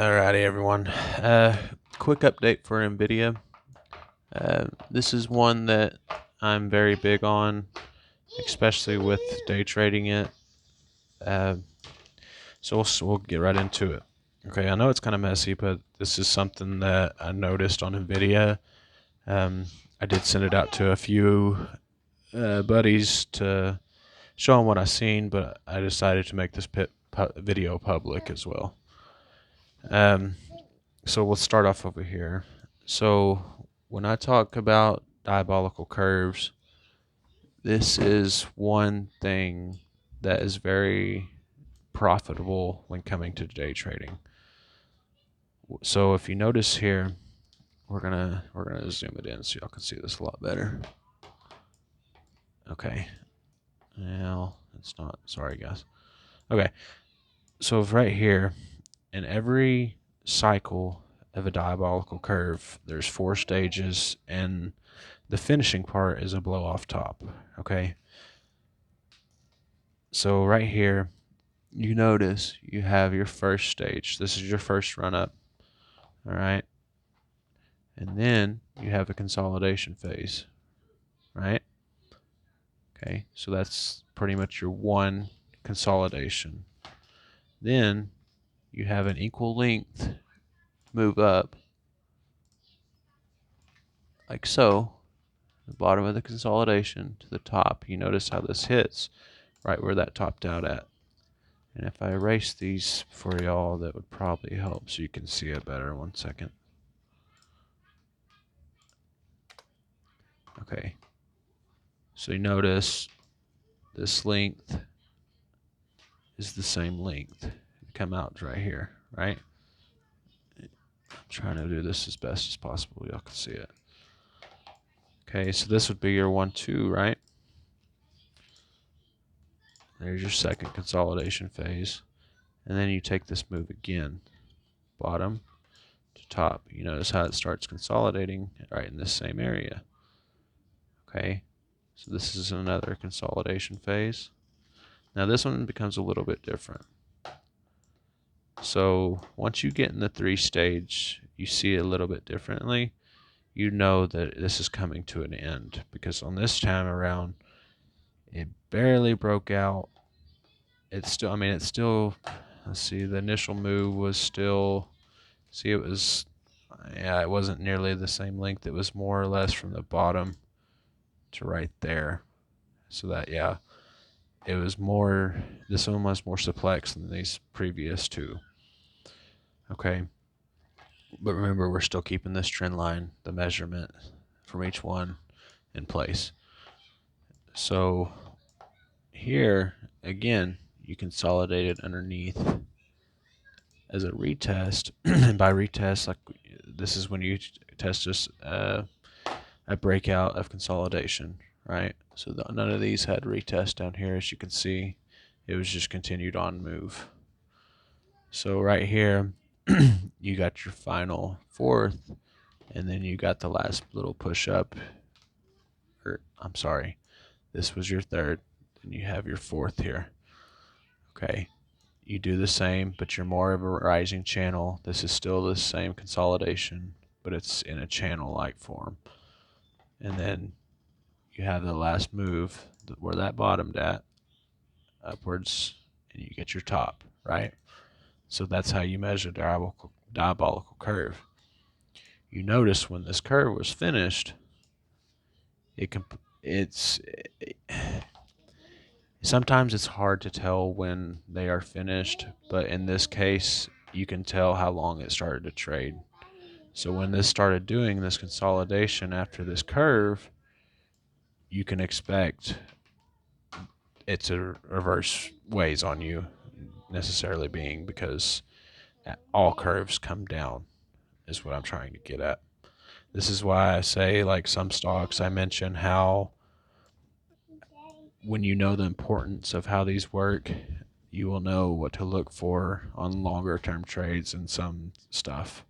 Alrighty, everyone. Quick update for Nvidia. This is one that I'm very big on, especially with day trading it. Uh, so we'll get right into it. Okay, I know it's kind of messy, but this is something that I noticed on Nvidia. I did send it out to a few buddies to show them what I seen, but I decided to make this video public as well. So we'll start off over here. So when I talk about diabolical curves, this is one thing that is very profitable when coming to day trading. So if you notice here, we're gonna zoom it in so y'all can see this a lot better. Okay. Now it's not. Sorry, guys. Okay. So right here, in every cycle of a diabolical curve, there's 4 stages, and the finishing part is a blow off top. Okay. So right here, you notice you have your first stage. This is your first run up. All right. And then you have a consolidation phase. Right. Okay. So that's pretty much your one consolidation. Then you have an equal length move up, like so, the bottom of the consolidation to the top. You notice how this hits right where that topped out at. And if I erase these for y'all, that would probably help so you can see it better. 1 second. Okay. So you notice this length is the same length. Come out right here, right? I'm trying to do this as best as possible. Y'all can see it. Okay, so this would be your 1, 2, right? There's your second consolidation phase. And then you take this move again, bottom to top. You notice how it starts consolidating right in this same area. Okay, so this is another consolidation phase. Now this one becomes a little bit different. So once you get in the 3 stage, you see it a little bit differently. You know that this is coming to an end, because on this time around, it barely broke out. It's still, let's see, the initial move was still, see, it was, yeah, it wasn't nearly the same length. It was more or less from the bottom to right there. So that, yeah, it was more, this one was more complex than these previous two. Okay. But remember, we're still keeping this trend line, the measurement from each one, in place. So here, again, you consolidate it underneath as a retest. And by retest, like, this is when you test just a breakout of consolidation, right? So none of these had retest down here. As you can see, it was just continued on move. So right here, you got your final fourth, and then you got the last little push up, or I'm sorry, this was your third, and you have your fourth here. Okay, you do the same, but you're more of a rising channel. This is still the same consolidation, but it's in a channel-like form. And then you have the last move where that bottomed at, upwards, and you get your top, right? So that's how you measure diabolical curve. You notice when this curve was finished, sometimes it's hard to tell when they are finished, but in this case, you can tell how long it started to trade. So when this started doing this consolidation after this curve, you can expect it to reverse ways on you, necessarily being, because all curves come down, is what I'm trying to get at. This is why I say, like some stocks, I mention how when you know the importance of how these work, you will know what to look for on longer term trades and some stuff.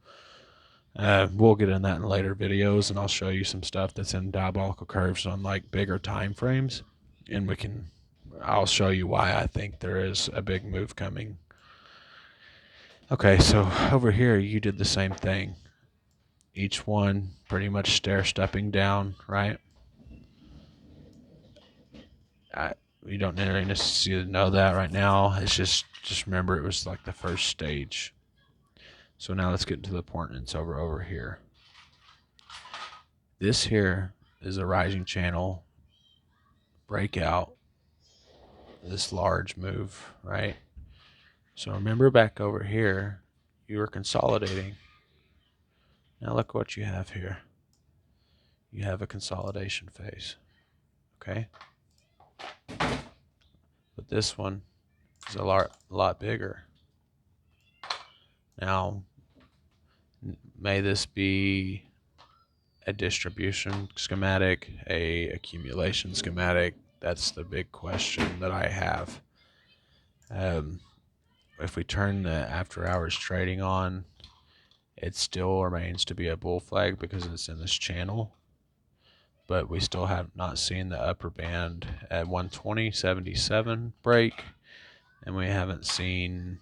We'll get in that in later videos, and I'll show you some stuff that's in diabolical curves on like bigger time frames, and I'll show you why I think there is a big move coming. Okay, so over here you did the same thing. Each one pretty much stair-stepping down, right? I, you don't really necessarily know that right now. It's just remember it was like the first stage. So now let's get to the importance over here. This here is a rising channel breakout, this large move, right? So remember back over here, you were consolidating. Now look what you have here. You have a consolidation phase, okay? But this one is a lot bigger. Now, may this be a distribution schematic, a accumulation schematic? That's the big question that I have. If we turn the after hours trading on, it still remains to be a bull flag because it's in this channel, but we still have not seen the upper band at 120.77 break, and we haven't seen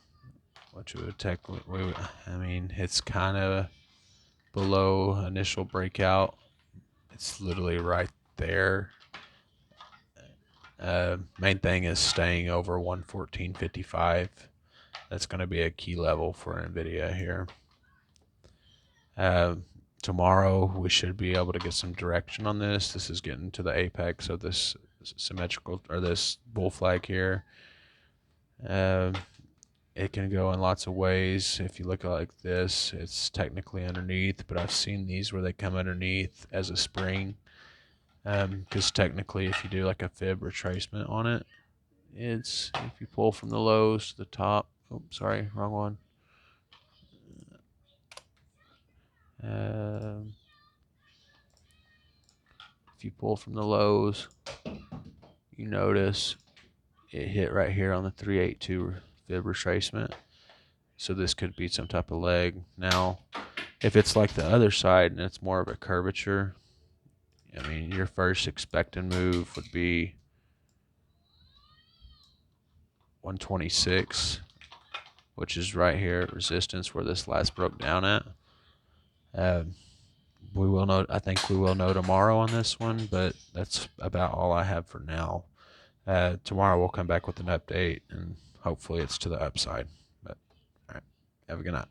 what you would technically, I mean, it's kind of below initial breakout. It's literally right there. Main thing is staying over 114.55. That's going to be a key level for Nvidia here. Uh, Tomorrow we should be able to get some direction on this. This is getting to the apex of this symmetrical or this bull flag here. Uh, it can go in lots of ways. If you look at it like this, it's technically underneath, but I've seen these where they come underneath as a spring. Because technically, if you do like a fib retracement on it, it's if you pull from the lows to the top. Oh, sorry, wrong one. Um, if you pull from the lows, you notice it hit right here on the 382 fib retracement. So this could be some type of leg. Now, if it's like the other side and it's more of a curvature, I mean, your first expected move would be 126, which is right here at resistance where this last broke down at. Uh, we will know. I think we will know tomorrow on this one, but that's about all I have for now. Tomorrow we'll come back with an update, and hopefully it's to the upside. But all right, have a good night.